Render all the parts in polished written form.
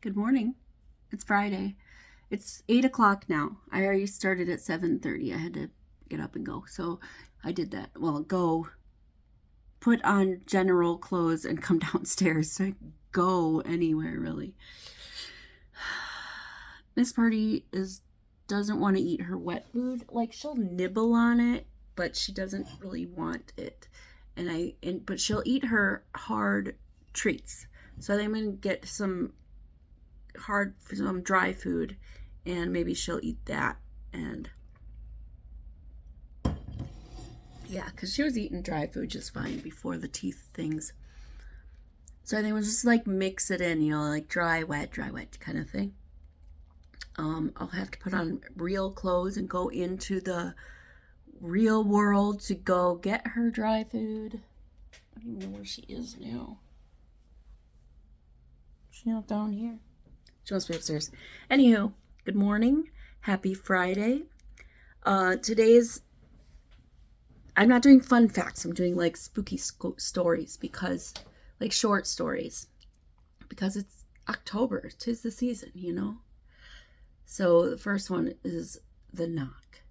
Good morning. It's Friday. It's 8 o'clock now. I already started at 7:30. I had to get up and go. So I did that. Well, go put on general clothes and come downstairs. So I go anywhere really. Miss Party doesn't want to eat her wet food. Like she'll nibble on it, but she doesn't really want it. But she'll eat her hard treats. So I'm gonna get some dry food, and maybe she'll eat that. And yeah, because she was eating dry food just fine before the teeth things. So I think we'll just like mix it in, like dry wet kind of thing. I'll have to put on real clothes and go into the real world to go get her dry food. I don't even know where she is now. She's not down here. She must be upstairs. Anywho, good morning. Happy Friday. I'm not doing fun facts. I'm doing like spooky stories like short stories. Because it's October. 'Tis the season, So the first one is the knock.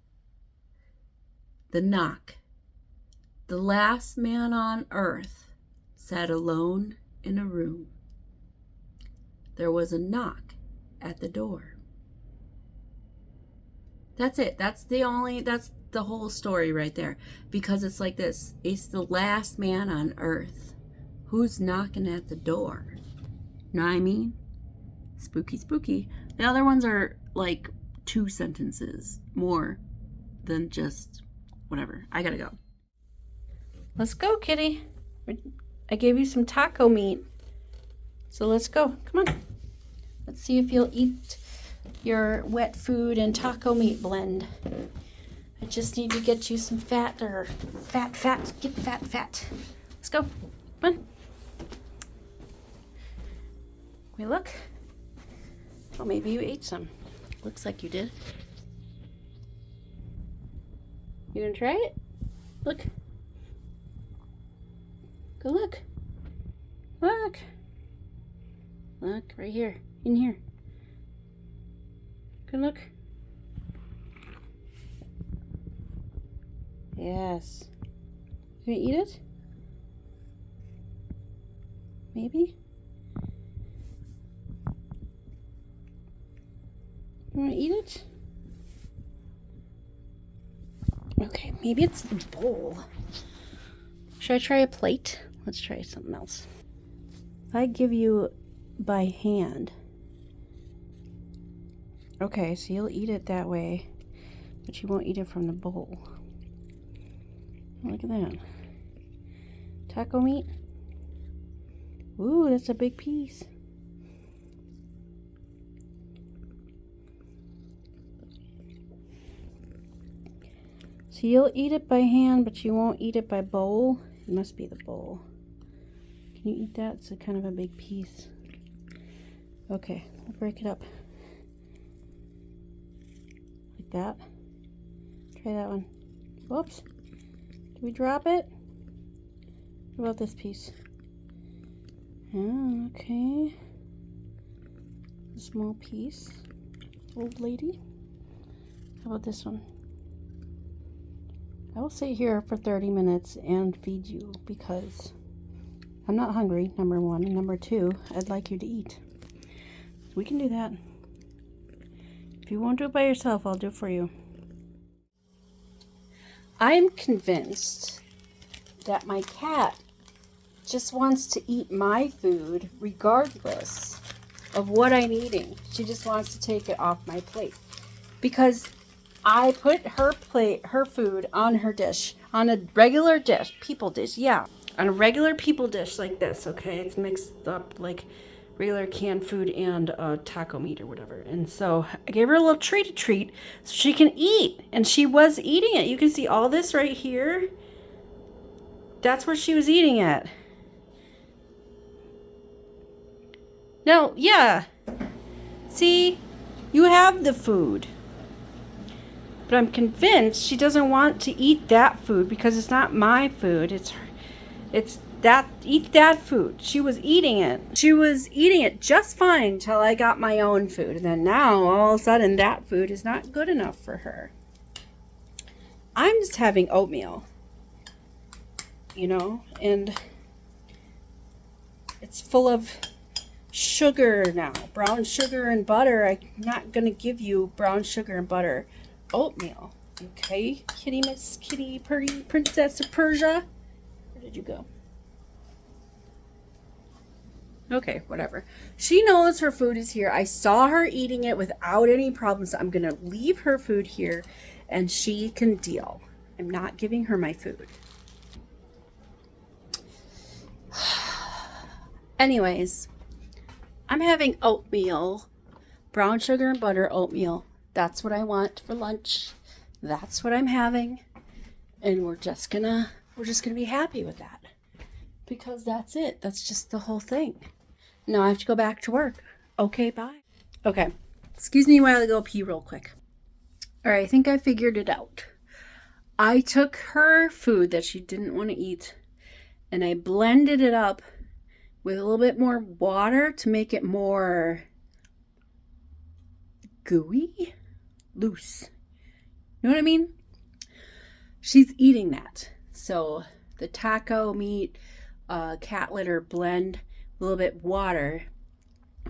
The knock. The last man on earth sat alone in a room. There was a knock at the door. That's it. That's the whole story right there. Because it's like this. It's the last man on earth. Who's knocking at the door? Know what I mean? Spooky, spooky. The other ones are like 2 sentences more than just whatever. I gotta go. Let's go, kitty. I gave you some taco meat. So let's go. Come on. Let's see if you'll eat your wet food and taco meat blend. I just need to get you some fat. Get fat. Let's go. Come on. We look. Well, maybe you ate some. Looks like you did. You gonna try it? Look. Go look. Look. Look, right here. In here. Good look. Yes. You gonna eat it? Maybe? You wanna eat it? Okay, maybe it's the bowl. Should I try a plate? Let's try something else. If I give you by hand. Okay, so you'll eat it that way, but you won't eat it from the bowl. Look at that. Taco meat. Ooh, that's a big piece. So you'll eat it by hand, but you won't eat it by bowl. It must be the bowl. Can you eat that? It's kind of a big piece. Okay, we'll break it up. Like that. Try that one. Whoops. Did we drop it? What about this piece? Oh, okay. A small piece. Old lady. How about this one? I will sit here for 30 minutes and feed you because I'm not hungry, number 1. And number 2, I'd like you to eat. We can do that. If you won't do it by yourself, I'll do it for you. I'm convinced that my cat just wants to eat my food regardless of what I'm eating. She just wants to take it off my plate. Because I put her food on her dish, on a regular dish, people dish, yeah. On a regular people dish like this, okay? It's mixed up like regular canned food and taco meat or whatever. And so I gave her a little treat so she can eat. And she was eating it. You can see all this right here. That's where she was eating it. No, yeah. See, you have the food. But I'm convinced she doesn't want to eat that food because it's not my food. It's Eat that food. She was eating it. She was eating it just fine till I got my own food. And then now, all of a sudden, that food is not good enough for her. I'm just having oatmeal, and it's full of sugar now. Brown sugar and butter. I'm not going to give you brown sugar and butter oatmeal. Okay, kitty, Miss Kitty, Princess of Persia. Where did you go? Okay, whatever. She knows her food is here. I saw her eating it without any problems. I'm going to leave her food here and she can deal. I'm not giving her my food. Anyways, I'm having oatmeal, brown sugar and butter oatmeal. That's what I want for lunch. That's what I'm having. And we're just gonna be happy with that. Because that's it. That's just the whole thing. Now I have to go back to work. Okay, bye. Okay. Excuse me while I go pee real quick. All right, I think I figured it out. I took her food that she didn't want to eat and I blended it up with a little bit more water to make it more gooey, loose. You know what I mean? She's eating that. So the taco meat, cat litter blend, a little bit water,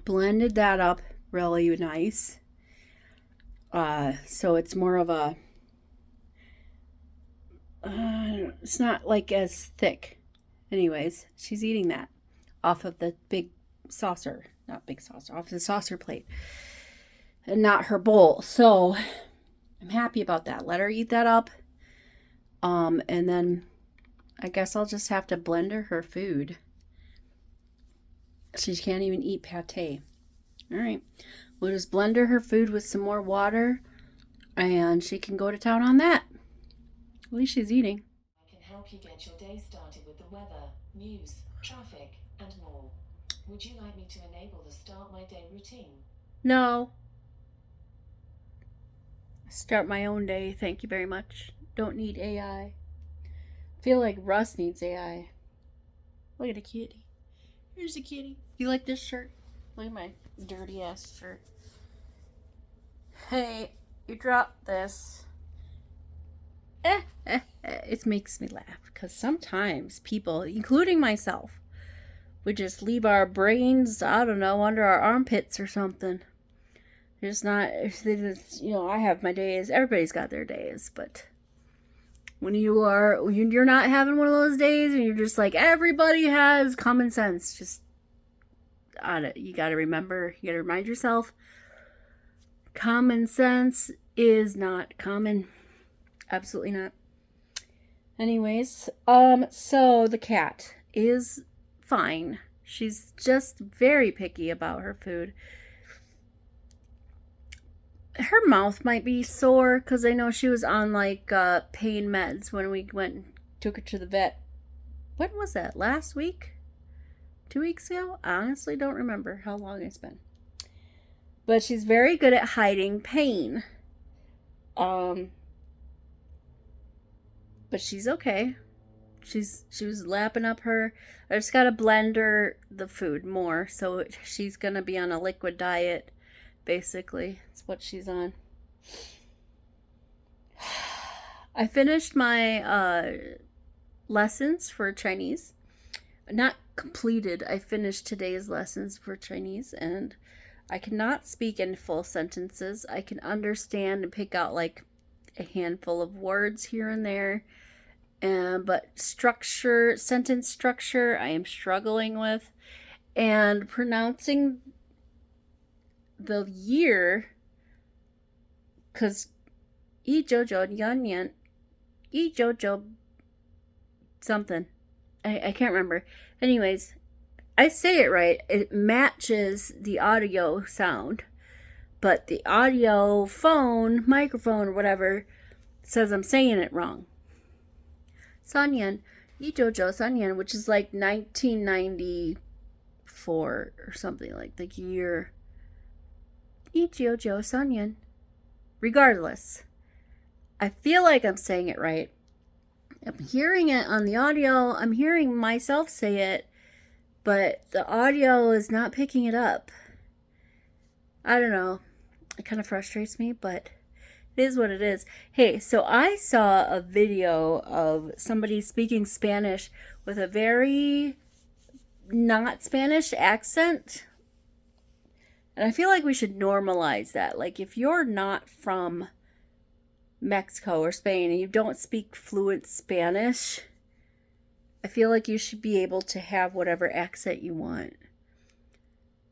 blended that up really nice. So it's more of a, it's not like as thick. Anyways, she's eating that off of the big saucer, not big saucer, off the saucer plate and not her bowl. So I'm happy about that. Let her eat that up. And then I guess I'll just have to blend her food. She can't even eat pate. All right. We'll just blend her food with some more water and she can go to town on that. At least she's eating. I can help you get your day started with the weather, news, traffic, and more. Would you like me to enable the start my day routine? No. Start my own day. Thank you very much. Don't need AI. Feel like Russ needs AI. Look at a kitty. Here's a kitty. You like this shirt? Look at my dirty ass shirt. Hey, you dropped this. It makes me laugh because sometimes people, including myself, we just leave our brains, I don't know, under our armpits or something. Just not, I have my days. Everybody's got their days, but when you're not having one of those days and you're just like, everybody has common sense. Just, you got to remember, you got to remind yourself, common sense is not common. Absolutely not. Anyways, so the cat is fine. She's just very picky about her food. Her mouth might be sore because I know she was on pain meds when we went and took her to the vet. When was that? Last week? 2 weeks ago? I honestly don't remember how long it's been. But she's very good at hiding pain. But she's okay. She was lapping up her. I just gotta blend her the food more, so she's gonna be on a liquid diet. Basically, it's what she's on. I finished my lessons for Chinese. Not completed. I finished today's lessons for Chinese, and I cannot speak in full sentences. I can understand and pick out a handful of words here and there. But sentence structure, I am struggling with. And pronouncing the year, because Jojo Yan Jojo something. I can't remember. Anyways, I say it right. It matches the audio sound. But the audio phone, microphone, or whatever, says I'm saying it wrong. Sanyan, Jojo Sanyan, which is 1994 or something, like the year. Jojo Sanyan. Regardless, I feel like I'm saying it right. I'm hearing it on the audio. I'm hearing myself say it, but the audio is not picking it up. I don't know. It kind of frustrates me, but it is what it is. Hey, so I saw a video of somebody speaking Spanish with a very not Spanish accent. And I feel like we should normalize that. Like, if you're not from Mexico or Spain and you don't speak fluent Spanish, I feel like you should be able to have whatever accent you want.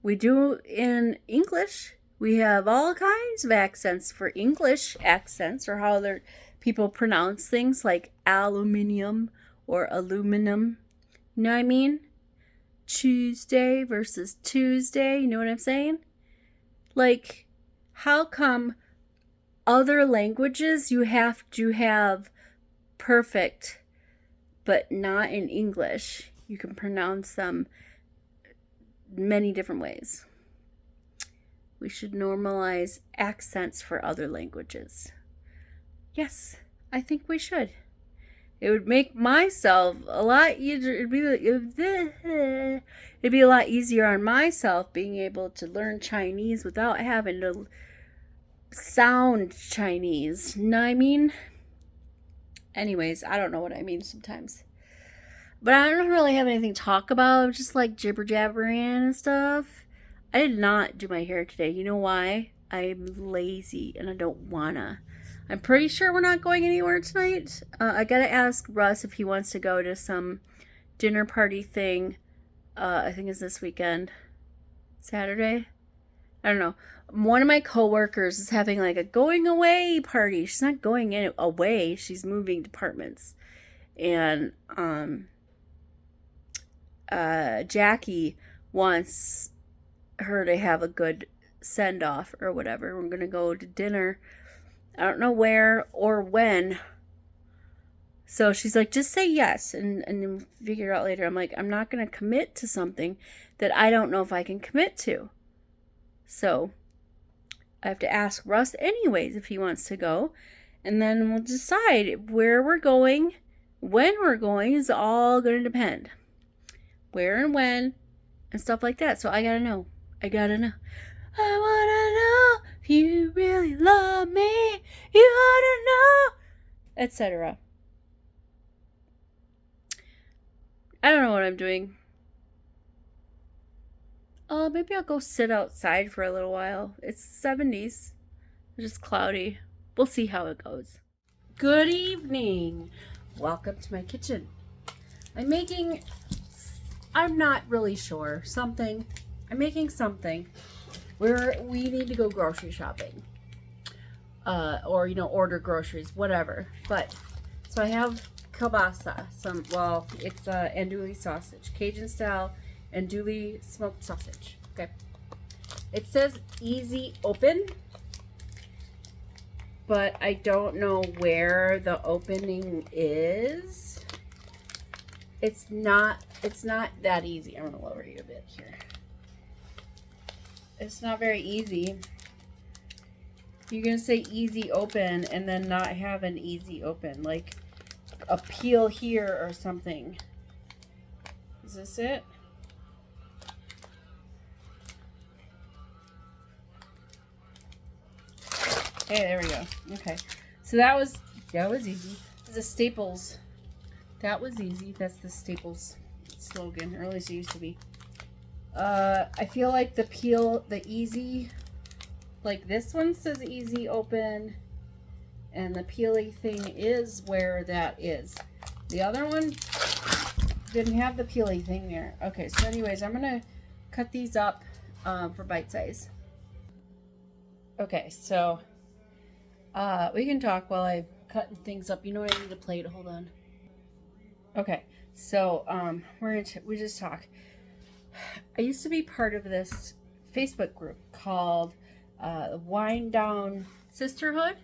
We do in English. We have all kinds of accents for English accents, or how people pronounce things, like aluminium or aluminum. You know what I mean? Tuesday versus Tuesday. You know what I'm saying? Like, how come other languages you have to have perfect, but not in English? You can pronounce them many different ways. We should normalize accents for other languages. Yes, I think we should. It would make myself a lot easier. It'd be a lot easier on myself being able to learn Chinese without having to sound Chinese. You know what I mean? Anyways, I don't know what I mean sometimes. But I don't really have anything to talk about. Just like jibber jabbering and stuff. I did not do my hair today. You know why? I'm lazy and I don't wanna. I'm pretty sure we're not going anywhere tonight. I gotta ask Russ if he wants to go to some dinner party thing. I think it's this weekend. Saturday? I don't know. One of my coworkers is having like a going away party. She's not going away. She's moving departments. And Jackie wants her to have a good send off or whatever. We're gonna go to dinner. I don't know where or when. So she's like, just say yes and then figure it out later. I'm like, I'm not gonna commit to something that I don't know if I can commit to. So I have to ask Russ anyways if he wants to go. And then we'll decide where we're going, when we're going is all gonna depend. Where and when and stuff like that. So I gotta know. I wanna know if you really love me. You oughta know, etc. I don't know what I'm doing. Maybe I'll go sit outside for a little while. It's 70s. It's just cloudy. We'll see how it goes. Good evening. Welcome to my kitchen. I'm not really sure. I'm making something. We need to go grocery shopping. Or, order groceries, whatever. But, so I have kielbasa. It's andouille sausage. Cajun style andouille smoked sausage. Okay. It says easy open. But I don't know where the opening is. It's not that easy. I'm going to lower you a bit here. It's not very easy. You're going to say easy open and then not have an easy open. Like a peel here or something. Is this it? Hey, there we go. Okay. So that was easy. The Staples. That was easy. That's the Staples slogan, or at least it used to be. I feel like the easy, like this one says easy open, and the peely thing is where that is. The other one didn't have the peely thing there. Okay, so anyways, I'm gonna cut these up for bite size. Okay, so we can talk while I'm cutting things up. You know what, I need a plate. Hold on. Okay, so we just talk. I used to be part of this Facebook group called Wind Down Sisterhood.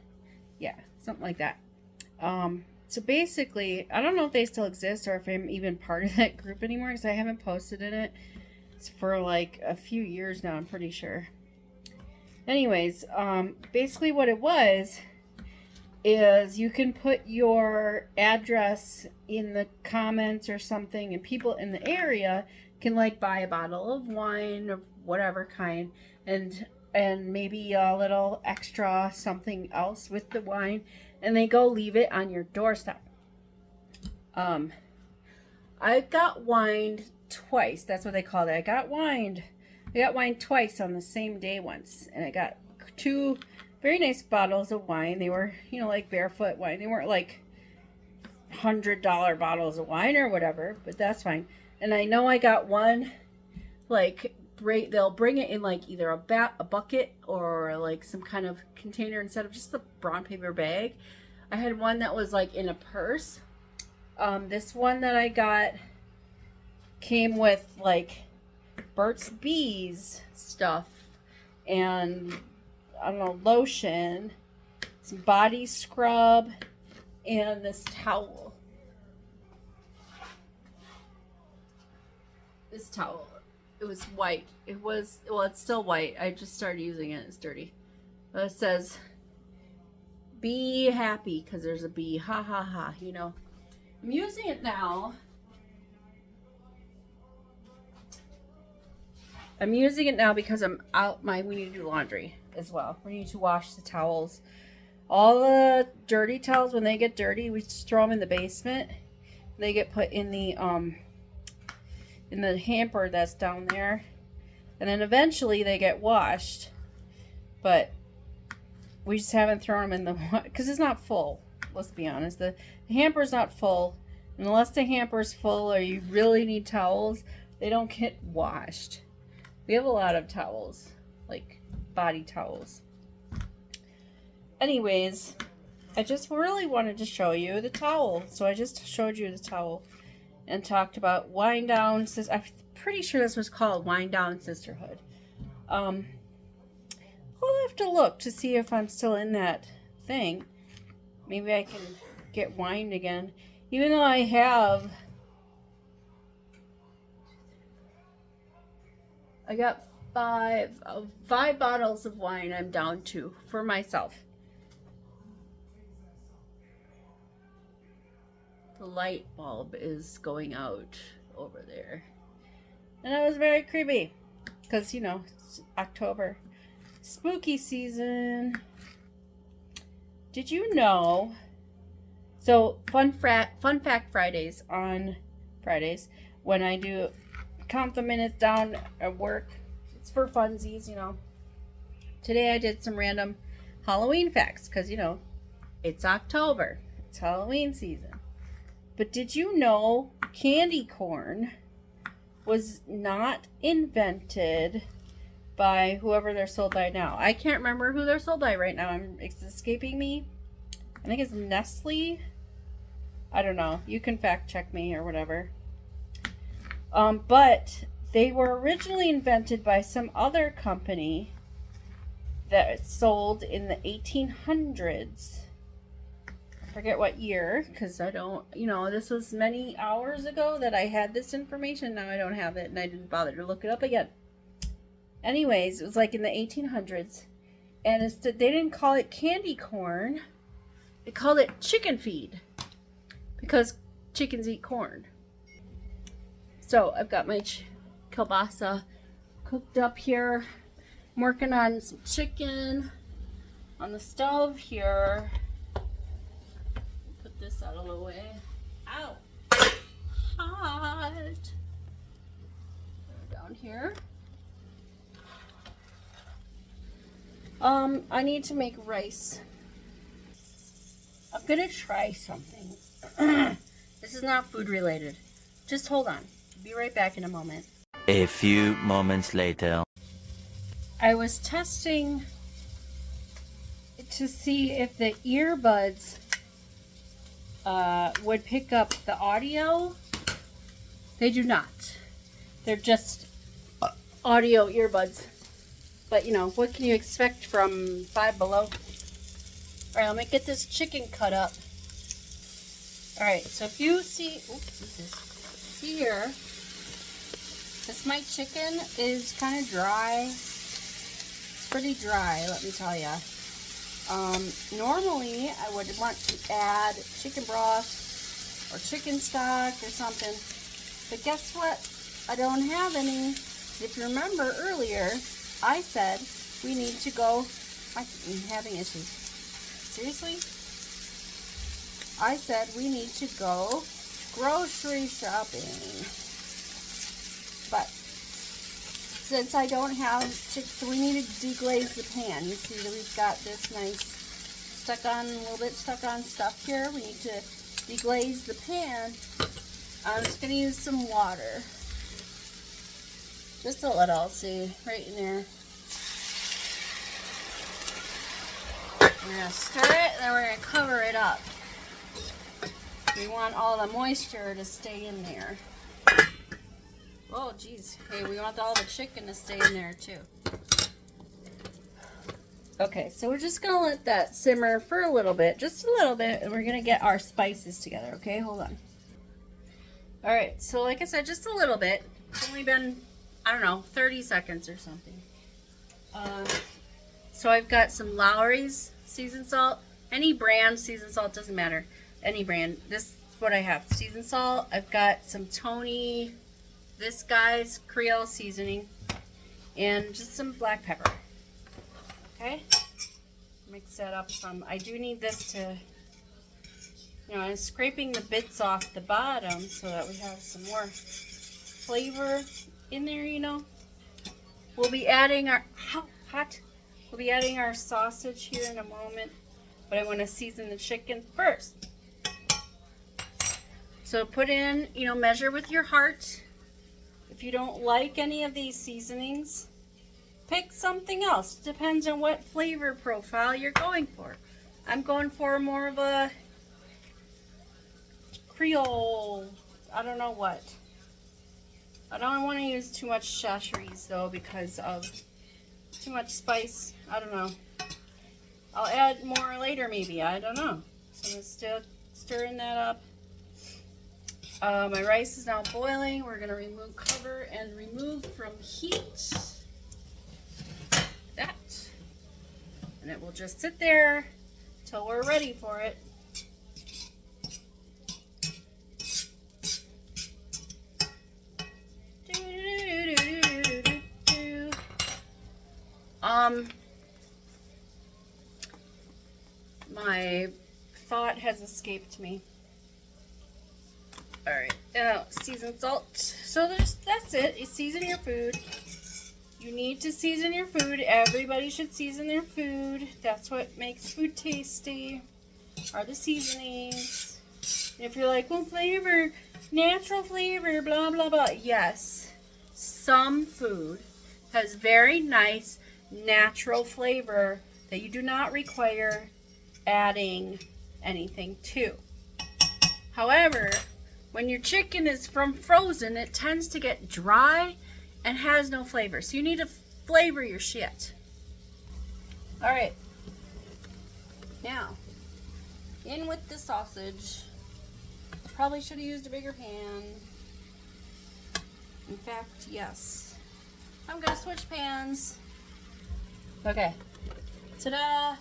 Yeah, something like that. So basically, I don't know if they still exist or if I'm even part of that group anymore because I haven't posted in it for like a few years now, I'm pretty sure. Anyways, basically what it was is you can put your address in the comments or something, and people in the area can like buy a bottle of wine or whatever kind, and maybe a little extra something else with the wine, and they go leave it on your doorstep. I got wined twice. That's what they called it. I got wined twice on the same day once, and I got 2 very nice bottles of wine. They were, like Barefoot wine. They weren't like $100 bottles of wine or whatever, but that's fine. And I know I got one, like, they'll bring it in like either a bucket or like some kind of container instead of just a brown paper bag. I had one that was like in a purse. This one that I got came with like Burt's Bees stuff and I don't know, lotion, some body scrub, and this towel. This towel. It was white. It's still white. I just started using it. It's dirty. But it says, be happy, because there's a bee. Ha ha ha, I'm using it now. I'm using it now because I'm out. We need to do laundry as well. We need to wash the towels. All the dirty towels, when they get dirty, we just throw them in the basement. They get put in the hamper that's down there, and then eventually they get washed. But we just haven't thrown them in the because it's not full. Let's be honest, the hamper's not full. And unless the hamper's full or you really need towels, they don't get washed. We have a lot of towels, like body towels. Anyways, I just really wanted to show you the towel. So I just showed you the towel and talked about Wind Down. I'm pretty sure this was called Wind Down Sisterhood. I'll have to look to see if I'm still in that thing. Maybe I can get wined again. Even though I got five bottles of wine I'm down to for myself. The light bulb is going out over there. And that was very creepy. Because, it's October. Spooky season. Did you know? So, fun fact Fridays, on Fridays, when I do count the minutes down at work, it's for funsies, Today I did some random Halloween facts, because, it's October. It's Halloween season. But did you know candy corn was not invented by whoever they're sold by now? I can't remember who they're sold by right now. It's escaping me. I think it's Nestle. I don't know. You can fact check me or whatever. But they were originally invented by some other company that sold in the 1800s. I forget what year, because I don't, this was many hours ago that I had this information. Now I don't have it, and I didn't bother to look it up again. Anyways, it was like in the 1800s. And they didn't call it candy corn. They called it chicken feed. Because chickens eat corn. So I've got my kielbasa cooked up here. I'm working on some chicken on the stove here. Put this out of the way. Ow! Hot! Down here. I need to make rice. I'm gonna try something. This is not food related. Just hold on. Be right back in a moment. A few moments later. I was testing to see if the earbuds would pick up the audio. They do not. They're just audio earbuds. But, what can you expect from Five Below? Alright, let me get this chicken cut up. Alright, so if you see, see here, my chicken is kind of dry. It's pretty dry, let me tell you. Normally, I would want to add chicken broth or chicken stock or something. But guess what? I don't have any. If you remember earlier, I said we need to go. I'm having issues. Seriously? I said we need to go grocery shopping. But since I don't have chicken, so we need to deglaze the pan. You see that we've got this nice a little bit stuck on stuff here. We need to deglaze the pan. I'm just going to use some water. Just a little, see, right in there. We're going to stir it, and then we're going to cover it up. We want all the moisture to stay in there. Oh, geez. Hey, we want all the chicken to stay in there, too. Okay, so we're just going to let that simmer for a little bit, just a little bit, and we're going to get our spices together, okay? Hold on. All right, so like I said, just a little bit. It's only been, I don't know, 30 seconds or something. So I've got some Lowry's seasoned salt. Any brand seasoned salt, doesn't matter. Any brand. This is what I have. Seasoned salt. I've got some Tony, this guy's Creole seasoning, and just some black pepper. Okay, mix that up some. I do need this to, I'm scraping the bits off the bottom so that we have some more flavor in there, We'll be adding our, we'll be adding our sausage here in a moment, but I want to season the chicken first. So put in, measure with your heart. If you don't like any of these seasonings, pick something else. Depends on what flavor profile you're going for. I'm going for more of a Creole, I don't know what. I don't want to use too much chacheries though because of too much spice. I don't know. I'll add more later maybe. I don't know. So I'm still stirring that up. My rice is now boiling. We're going to cover and remove from heat. That, and it will just sit there till we're ready for it. My thought has escaped me. All right, seasoned salt. So that's it. You season your food. You need to season your food. Everybody should season their food. That's what makes food tasty, are the seasonings. And if you're like, well, flavor, natural flavor, blah, blah, blah. Yes, some food has very nice natural flavor that you do not require adding anything to. However, when your chicken is from frozen, it tends to get dry and has no flavor. So you need to flavor your shit. All right. Now, in with the sausage. Probably should have used a bigger pan. In fact, yes. I'm gonna switch pans. Okay. Ta-da!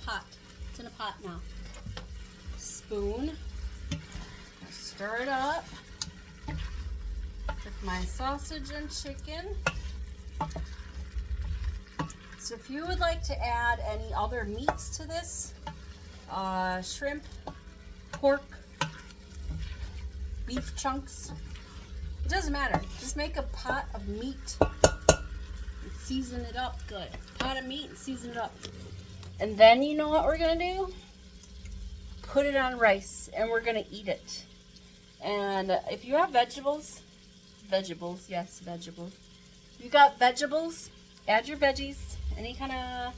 Pot. It's in a pot now. Spoon. Stir it up with my sausage and chicken. So if you would like to add any other meats to this, shrimp, pork, beef chunks, it doesn't matter. Just make a pot of meat and season it up good. Pot of meat and season it up. And then you know what we're gonna do? Put it on rice and we're gonna eat it. And if you have vegetables, yes, vegetables. If you got vegetables, add your veggies, any kind of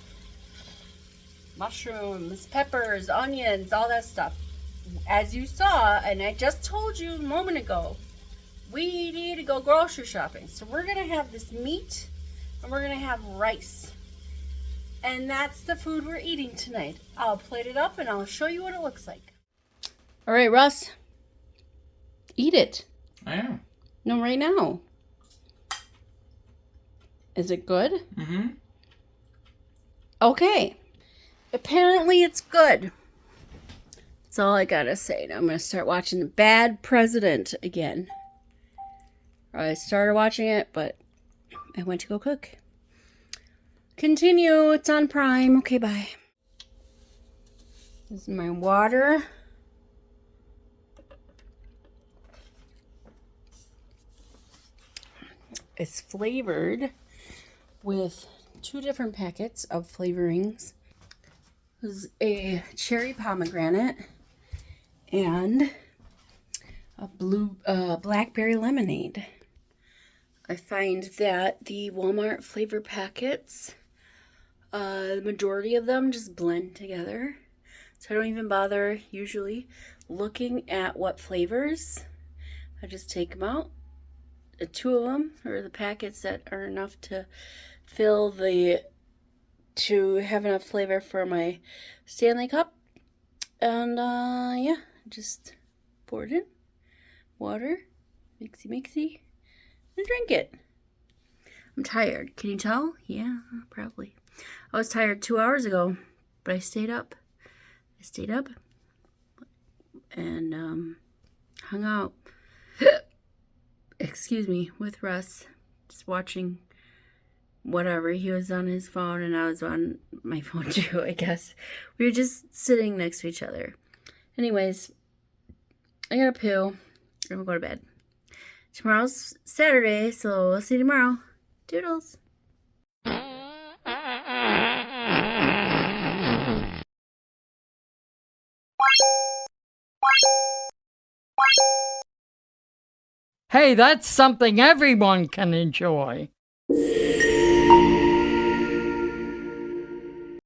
mushrooms, peppers, onions, all that stuff. As you saw, and I just told you a moment ago, we need to go grocery shopping. So we're gonna have this meat and we're gonna have rice. And that's the food we're eating tonight. I'll plate it up and I'll show you what it looks like. All right, Russ. Eat it. I am. No, right now. Is it good? Mm-hmm. Okay. apparently it's good. That's all I gotta say. Now I'm gonna start watching The Bad President again. I started watching it, but I went to go cook. Continue. It's on Prime. Okay, bye. This is my water. It's flavored with 2 different packets of flavorings. This is a cherry pomegranate and a blackberry lemonade. I find that the Walmart flavor packets, the majority of them just blend together. So I don't even bother usually looking at what flavors. I just take them out. 2 of them are the packets that are enough to to have enough flavor for my Stanley cup. And yeah, just pour it in. Water, mixy, and drink it. I'm tired. Can you tell? Yeah, probably. I was tired 2 hours ago, but I stayed up. And hung out. Excuse me, with Russ. Just watching whatever. He was on his phone and I was on my phone too, I guess. We were just sitting next to each other. Anyways, I gotta poo. I'm gonna go to bed. Tomorrow's Saturday, so we'll see you tomorrow. Doodles. Hey, that's something everyone can enjoy.